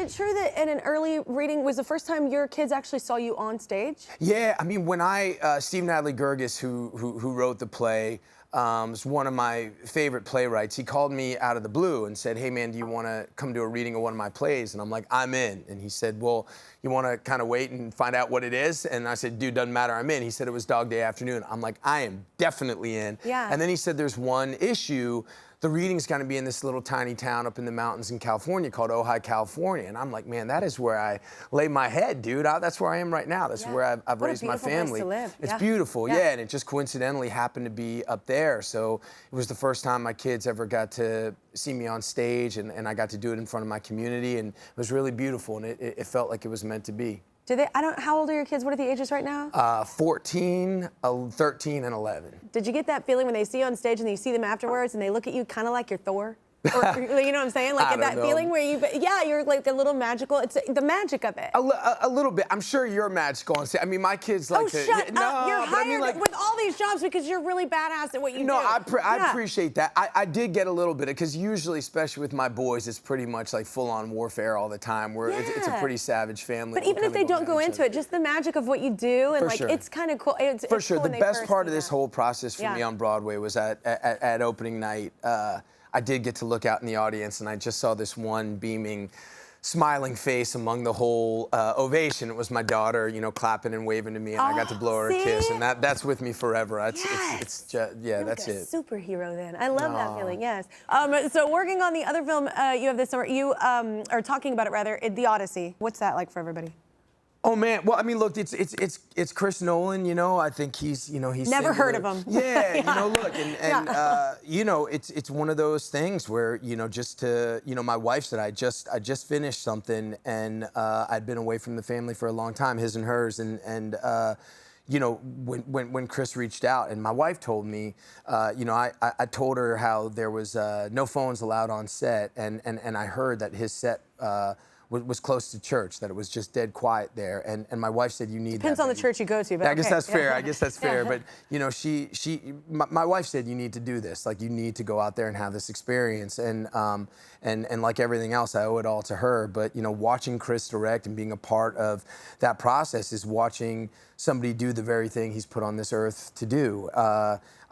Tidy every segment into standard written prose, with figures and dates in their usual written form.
it true that in an early reading was the first time your kids actually saw you on stage? Yeah, I mean, when Steve Natalie Gerges, who wrote the play, is one of my favorite playwrights. He called me out of the blue and said, hey man, do you want to come to a reading of one of my plays? And I'm like, I'm in. And he said, well, you want to kind of wait and find out what it is? And I said, dude, doesn't matter, I'm in. He said it was Dog Day Afternoon. I'm like, I am definitely in. Yeah. And then he said, there's one issue. The reading's going to be in this little tiny town up in the mountains in California called Ojai, California. And I'm like, man, that is where I lay my head, dude. That's where I am right now. That's where I've raised my family. What a beautiful place to live. It's beautiful, yeah. And it just coincidentally happened to be up there. So it was the first time my kids ever got to see me on stage, and I got to do it in front of my community, and it was really beautiful, and it felt like it was meant to be. How old are your kids? What are the ages right now? 14, 13, and 11. Did you get that feeling when they see you on stage and you see them afterwards and they look at you kind of like you're Thor? Or, you know what I'm saying? Like that feeling where you're like a little magical. It's the magic of it. A little bit. I'm sure you're magical on stage. I mean, my kids like to. Shut up. No, you're hired I mean, like, with all these jobs because you're really badass at what you do. No, I appreciate that. I did get a little bit, because usually, especially with my boys, it's pretty much like full-on warfare all the time. Where it's a pretty savage family. But even if they don't go into it, just the magic of what you do, and it's kind of cool. For sure. The best part of this whole process for me on Broadway was at opening night. I did get to look out in the audience, and I just saw this one beaming, smiling face among the whole ovation. It was my daughter, you know, clapping and waving to me, and I got to blow her a kiss, and that's with me forever. It's just, You're that's like a it. Superhero then. I love that feeling. Yes. So working on the other film you have this summer, you are talking about it rather, the Odyssey. What's that like for everybody? Oh man, well I mean, look, it's Chris Nolan, you know. I think he's never heard of him. Yeah, you know, look, and you know, it's one of those things where, you know, my wife said I just finished something, and I'd been away from the family for a long time, his and hers, and you know, when Chris reached out, and my wife told me, you know, I told her how there was no phones allowed on set, and I heard that his set was close to church, that it was just dead quiet there, and my wife said, you need Depends on the church you go to, but I guess that's fair. I guess that's fair. But you know, my wife said, you need to do this. Like, you need to go out there and have this experience, and like everything else, I owe it all to her. But you know, watching Chris direct and being a part of that process is watching somebody do the very thing he's put on this earth to do.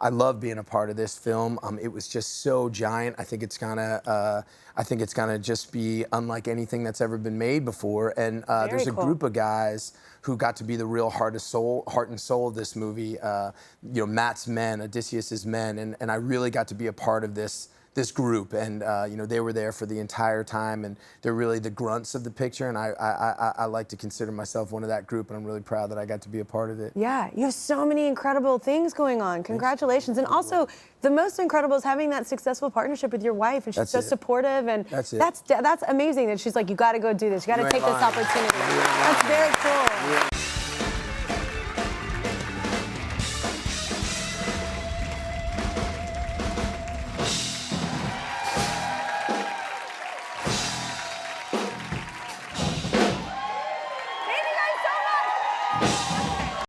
I love being a part of this film. It was just so giant. I think it's gonna just be unlike anything that's ever been made before. And there's a group of guys who got to be the real heart and soul of this movie. You know, Matt's men, Odysseus's men, and I really got to be a part of this group, and you know, they were there for the entire time, and they're really the grunts of the picture, and I like to consider myself one of that group, and I'm really proud that I got to be a part of it. Yeah, you have so many incredible things going on. Congratulations. And also, the most incredible is having that successful partnership with your wife, and she's so supportive, and that's amazing that she's like, you got to go do this, you got to take this opportunity. That's very cool.